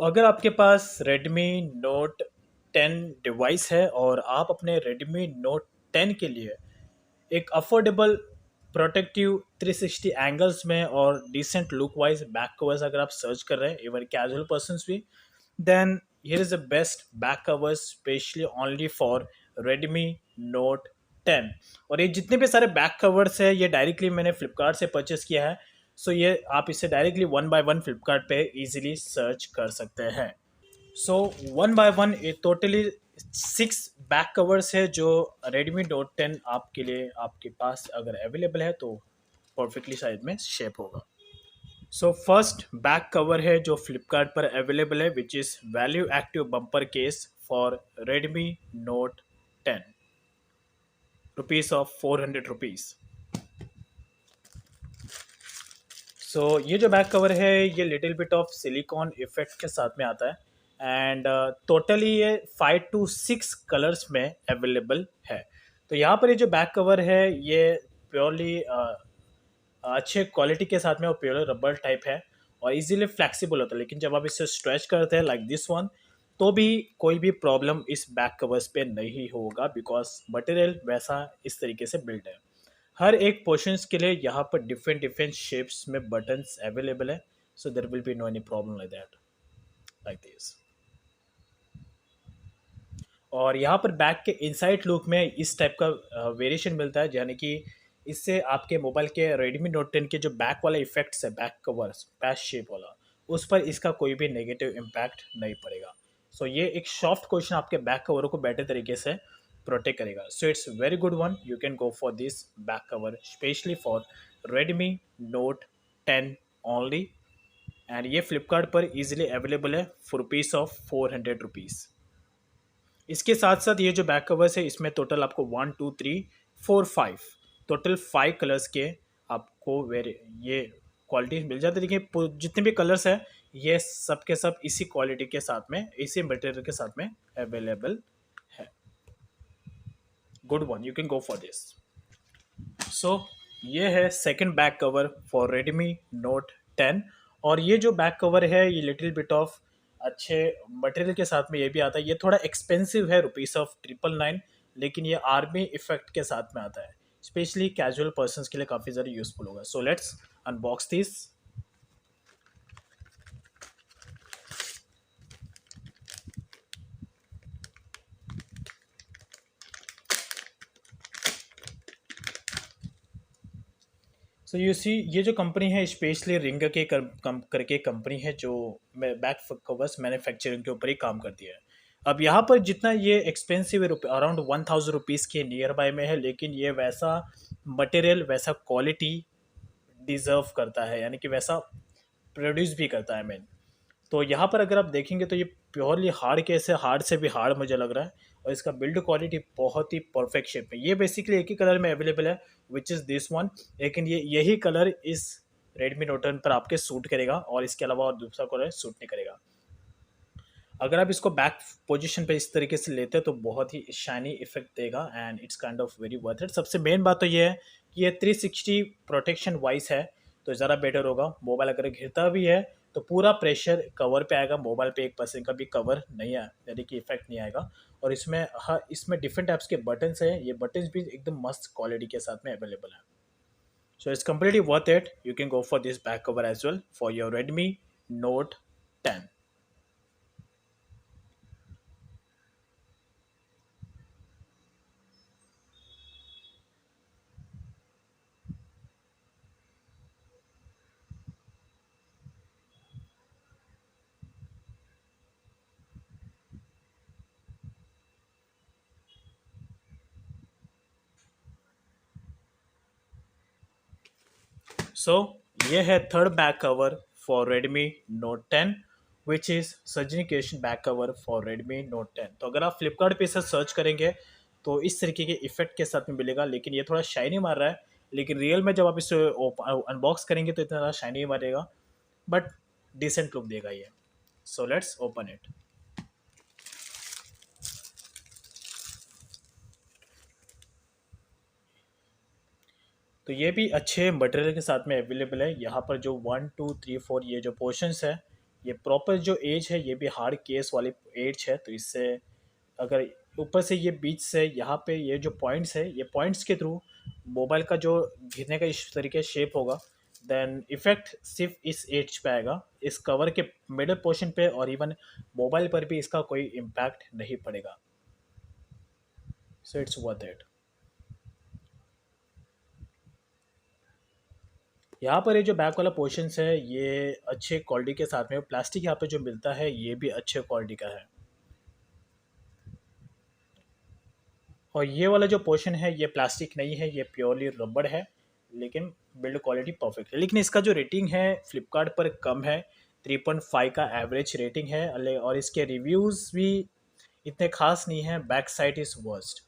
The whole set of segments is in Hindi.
अगर आपके पास Redmi Note 10 डिवाइस है और आप अपने Redmi Note 10 के लिए एक अफोर्डेबल प्रोटेक्टिव 360 एंगल्स में और decent look wise back covers अगर आप सर्च कर रहे हैं इवन कैजुअल पर्सन्स भी, then here is the best back covers specially only for Redmi Note 10। और ये जितने भी सारे बैक कवर्स है ये डायरेक्टली मैंने फ्लिपकार्ट से परचेस किया है। ये आप इसे directly one by one Flipkart पे इजीली सर्च कर सकते हैं। सो वन बाय वन ये टोटली 6 बैक कवर्स है जो Redmi Note 10 आपके लिए आपके पास अगर अवेलेबल है तो परफेक्टली साइज में शेप होगा। फर्स्ट बैक कवर है जो फ्लिपकार्ट पर अवेलेबल है which is value active bumper case for Redmi Note 10 rupees of 400 rupees. ये जो बैक कवर है ये little bit of silicon effect के साथ में आता है एंड टोटली ये 5 to 6 कलर्स में अवेलेबल है। तो यहाँ पर ये जो बैक कवर है ये प्योरली अच्छे क्वालिटी के साथ में, वो प्योर रबर टाइप है और इजीली फ्लेक्सिबल होता है, लेकिन जब आप इसे स्ट्रेच करते हैं लाइक दिस वन तो भी कोई भी प्रॉब्लम इस बैक कवर्स पे नहीं होगा बिकॉज मटेरियल वैसा इस तरीके से बिल्ड है। हर एक पोर्शंस के लिए यहाँ पर डिफरेंट डिफरेंट शेप्स में बटन्स अवेलेबल है, so there will be no any problem like that, like this. और यहाँ पर बैक के इनसाइड लुक में इस टाइप का वेरिएशन मिलता है, यानी कि इससे आपके मोबाइल के Redmi Note 10 के जो बैक वाला इफेक्ट्स है, बैक कवर्स पैच शेप वाला, उस पर इसका कोई भी नेगेटिव इम्पैक्ट नहीं पड़ेगा। ये एक सॉफ्ट क्वेश्चन आपके बैक कवर को बेटर तरीके से प्रोटेक्ट करेगा। It's very good one, you can go for this back cover specially for Redmi Note 10 only and ये फ्लिपकार्ट पर इजीली अवेलेबल है फॉर रुपीज़ ऑफ 400 रुपीज़। इसके साथ साथ ये जो बैक कवर्स है इसमें टोटल आपको 1 2 3 4 5 टोटल 5 कलर्स के आपको ये क्वालिटी मिल जाती है। देखिए जितने भी कलर्स है ये सब के सब इसी क्वालिटी के साथ में, इसी मटेरियल के साथ में अवेलेबल है। Good one, you can go for this. ये है second back cover for Redmi Note 10 और ये जो बैक कवर है ये लिटिल बिट ऑफ अच्छे मटेरियल के साथ में ये भी आता है। ये थोड़ा एक्सपेंसिव है रुपीज़ ऑफ 999, लेकिन ये आर्मी इफेक्ट के साथ में आता है, स्पेशली कैजुअल पर्सन्स के लिए काफ़ी ज़्यादा यूजफुल होगा। Let's unbox this. You see ये जो कंपनी है स्पेशली रिंग के करके कंपनी है जो बैक कवर्स मैन्युफैक्चरिंग के ऊपर ही काम करती है। अब यहाँ पर जितना ये एक्सपेंसिव है अराउंड 1000 रुपीज़ के नियर बाय में है, लेकिन ये वैसा मटेरियल वैसा क्वालिटी डिज़र्व करता है, यानी कि वैसा प्रोड्यूस भी करता है मेन। तो यहाँ पर अगर आप देखेंगे तो ये प्योरली हार्ड केस है, हार्ड से भी हार्ड मुझे लग रहा है, और इसका बिल्ड क्वालिटी बहुत ही परफेक्ट शेप में। ये बेसिकली एक ही कलर में अवेलेबल है विच इज़ दिस वन, लेकिन यही कलर इस Redmi Note 10 पर आपके सूट करेगा और इसके अलावा और दूसरा कलर सूट नहीं करेगा। अगर आप इसको बैक पोजीशन पे इस तरीके से लेते हैं तो बहुत ही शाइनी इफेक्ट देगा and it's kind of very worth it. सबसे मेन बात तो ये है कि ये 360 प्रोटेक्शन वाइज है तो ज़्यादा बेटर होगा। मोबाइल अगर गिरता भी है तो पूरा प्रेशर कवर पे आएगा, मोबाइल पे 1% का भी कवर नहीं आया, यानी कि इफेक्ट नहीं आएगा। और इसमें डिफरेंट टाइप्स के बटन्स हैं, ये बटन्स भी एकदम मस्त क्वालिटी के साथ में अवेलेबल है। It's completely worth it, you can go for this back cover as well for your Redmi Note 10। ये है third back cover for Redmi Note 10 which is सजनिकेशन back cover for Redmi Note 10। तो अगर आप फ्लिपकार्ट पे इसे सर्च करेंगे तो इस तरीके के इफेक्ट के साथ में मिलेगा, लेकिन ये थोड़ा शाइनी मार रहा है, लेकिन रियल में जब आप इसे अनबॉक्स करेंगे तो इतना ज़्यादा शाइनी मारेगा, बट डिसेंट लुक देगा ये। Let's open it. तो ये भी अच्छे मटेरियल के साथ में अवेलेबल है। यहाँ पर जो 1 2 3 4 ये जो पोर्शंस है ये प्रॉपर जो एज है ये भी हार्ड केस वाली एज है, तो इससे अगर ऊपर से ये बीच से यहाँ पे ये जो पॉइंट्स है, ये पॉइंट्स के थ्रू मोबाइल का जो गिरने का इस तरीके शेप होगा, देन इफेक्ट सिर्फ इस एज पे आएगा, इस कवर के मिडल पोर्शन पे, और इवन मोबाइल पर भी इसका कोई इम्पैक्ट नहीं पड़ेगा। So it's worth it. यहाँ पर ये जो बैक वाला पोर्शन है ये अच्छे क्वालिटी के साथ में, प्लास्टिक यहाँ पे जो मिलता है ये भी अच्छे क्वालिटी का है। और ये वाला जो पोर्शन है ये प्लास्टिक नहीं है, ये प्योरली रबड़ है, लेकिन बिल्ड क्वालिटी परफेक्ट है। लेकिन इसका जो रेटिंग है फ्लिपकार्ट पर कम है, 3.5 का एवरेज रेटिंग है, और इसके रिव्यूज़ भी इतने खास नहीं है। Back side is worst,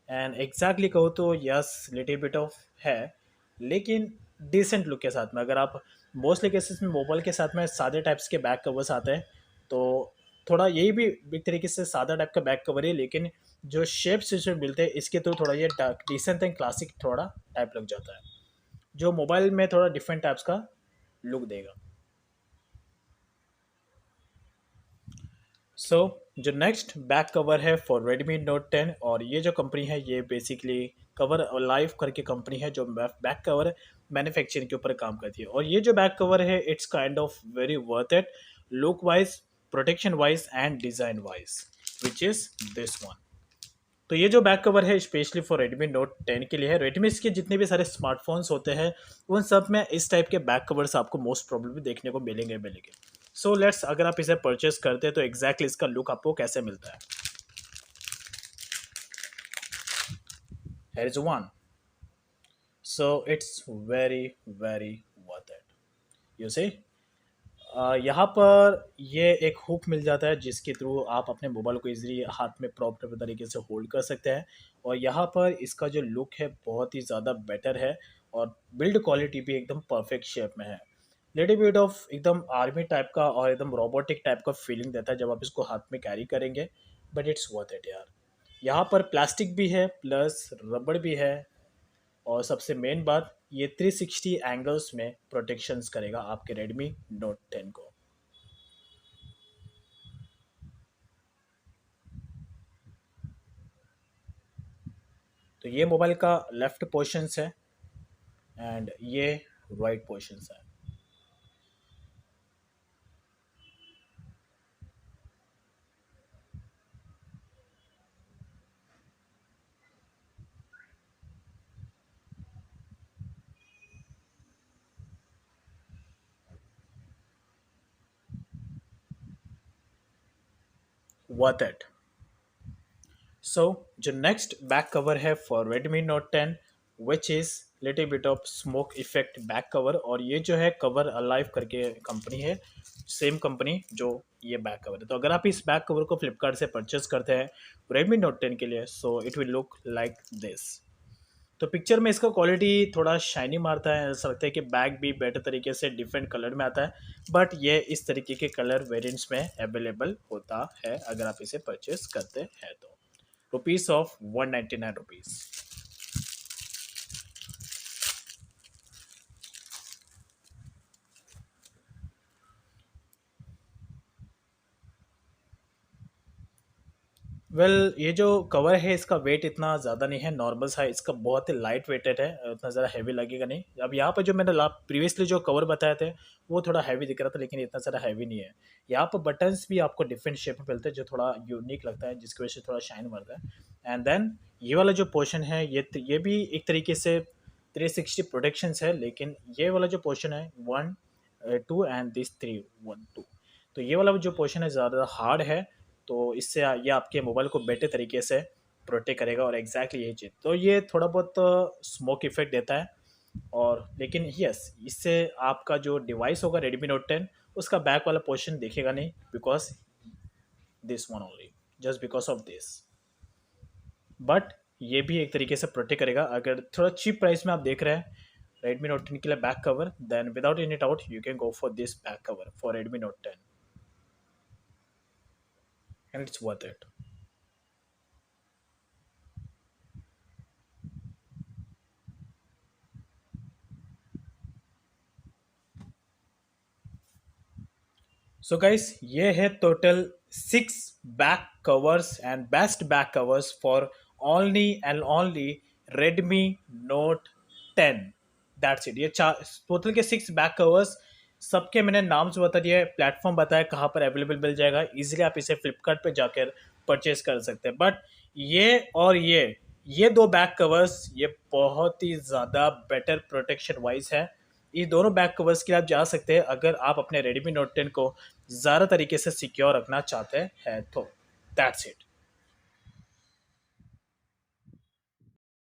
and exactly कहो तो यस लिटिल बिट ऑफ है, लेकिन डिसेंट लुक के साथ में। अगर आप मोस्टली केसेस में मोबाइल के साथ में सादे टाइप्स के बैक कवर्स आते हैं, तो थोड़ा यही भी एक तरीके से सादा टाइप का बैक कवर है, लेकिन जो शेप्स जो मिलते हैं इसके थ्रू थोड़ा ये डिसेंट एंड क्लासिक थोड़ा टाइप लग जाता है, जो मोबाइल में थोड़ा डिफरेंट टाइप्स का लुक देगा। सो जो नेक्स्ट बैक कवर है फॉर Redmi Note 10, और ये जो कंपनी है ये बेसिकली कवर लाइफ करके कंपनी है जो बैक कवर मैन्युफैक्चरिंग के ऊपर काम करती है। और ये जो बैक कवर है it's kind of very worth it, look wise, protection wise and design wise, which is this one. तो ये जो बैक कवर है स्पेशली फॉर Redmi Note 10 के लिए है। रेडमी के जितने भी सारे स्मार्टफोन्स होते हैं उन सब में इस टाइप के बैक कवर्स आपको मोस्ट प्रॉब्लम देखने को मिलेंगे। सो लेट्स, अगर आप इसे परचेस करते हैं तो एग्जैक्टली इसका लुक आपको कैसे मिलता है। Here is one. So it's very very worth it. You see, यहाँ पर ये एक हुक मिल जाता है जिसके थ्रू आप अपने मोबाइल को इजीली हाथ में प्रॉपर तरीके से होल्ड कर सकते हैं। और यहाँ पर इसका जो लुक है बहुत ही ज़्यादा बेटर है, और बिल्ड क्वालिटी भी एकदम परफेक्ट शेप में है। लिटिल बिट ऑफ एकदम आर्मी टाइप का और एकदम रोबोटिक टाइप का फीलिंग देता है जब आप इसको हाथ में कैरी करेंगे, बट इट्स वर्थ इट यार। यहाँ पर प्लास्टिक भी है प्लस रबड़ भी है, और सबसे मेन बात ये 360 एंगल्स में प्रोटेक्शंस करेगा आपके Redmi Note 10 को। तो ये मोबाइल का लेफ्ट पोर्शंस है, एंड ये राइट पोर्शंस है। Worth it. सो जो नेक्स्ट बैक कवर है for Redmi Note 10, which is little bit of smoke effect back cover, और ये जो है कवर अलाइव करके कंपनी है, सेम कंपनी जो ये बैक कवर है। तो अगर आप इस बैक कवर को फ्लिपकार्ट से परचेस करते हैं Redmi Note 10 के लिए, so it will look like this. तो पिक्चर में इसका क्वालिटी थोड़ा शाइनी मारता है, ऐसा लगता है कि बैग भी बेटर तरीके से डिफरेंट कलर में आता है, बट ये इस तरीके के कलर वेरिएंट्स में अवेलेबल होता है अगर आप इसे परचेस करते हैं तो। Rupees of 199 rupees. ये जो कवर है इसका वेट इतना ज़्यादा नहीं है, नॉर्मल सा है, इसका बहुत ही लाइट वेटेड है, उतना ज़्यादा हैवी लगेगा नहीं। अब यहाँ पर जो मैंने प्रीवियसली जो कवर बताए थे वो थोड़ा हैवी दिख रहा था, लेकिन इतना ज़्यादा हैवी नहीं है। यहाँ पर बटन्स भी आपको डिफरेंट शेप में मिलते हैं जो थोड़ा यूनिक लगता है, जिसकी वजह से थोड़ा शाइन बढ़ता है। एंड देन ये वाला जो पोर्शन है ये भी एक तरीके से 360 प्रोटेक्शंस है, लेकिन ये वाला जो पोर्शन है 1 2 एंड दिस 3 1 2, तो ये वाला जो पोर्शन है ज़्यादा हार्ड है, तो इससे ये आपके मोबाइल को बेटर तरीके से प्रोटेक्ट करेगा, और एग्जैक्टली यही चीज़। तो ये थोड़ा बहुत स्मोक इफेक्ट देता है, और लेकिन यस इससे आपका जो डिवाइस होगा Redmi Note 10 उसका बैक वाला पोर्शन दिखेगा नहीं, because this one only, just because of this. But ये भी एक तरीके से प्रोटेक्ट करेगा। अगर थोड़ा चीप प्राइस में आप देख रहे हैं Redmi Note 10 के लिए back cover, then without any doubt you can go for this back cover for Redmi Note 10, and it's worth it. So guys, ये है total 6 back covers and best back covers for only and only Redmi Note 10। That's it. ये चार टोटल के 6 बैक कवर्स, सबके मैंने नाम्स बता दिए, प्लेटफॉर्म बताया कहाँ पर अवेलेबल मिल जाएगा। इजीली आप इसे फ्लिपकार्ट पे जाकर परचेज कर सकते हैं। बट ये और ये दो बैक कवर्स ये बहुत ही ज़्यादा बेटर प्रोटेक्शन वाइज है। ये दोनों बैक कवर्स के लिए आप जा सकते हैं अगर आप अपने रेडमी नोट 10 को ज़्यादा तरीके से सिक्योर रखना चाहते हैं तो। That's it.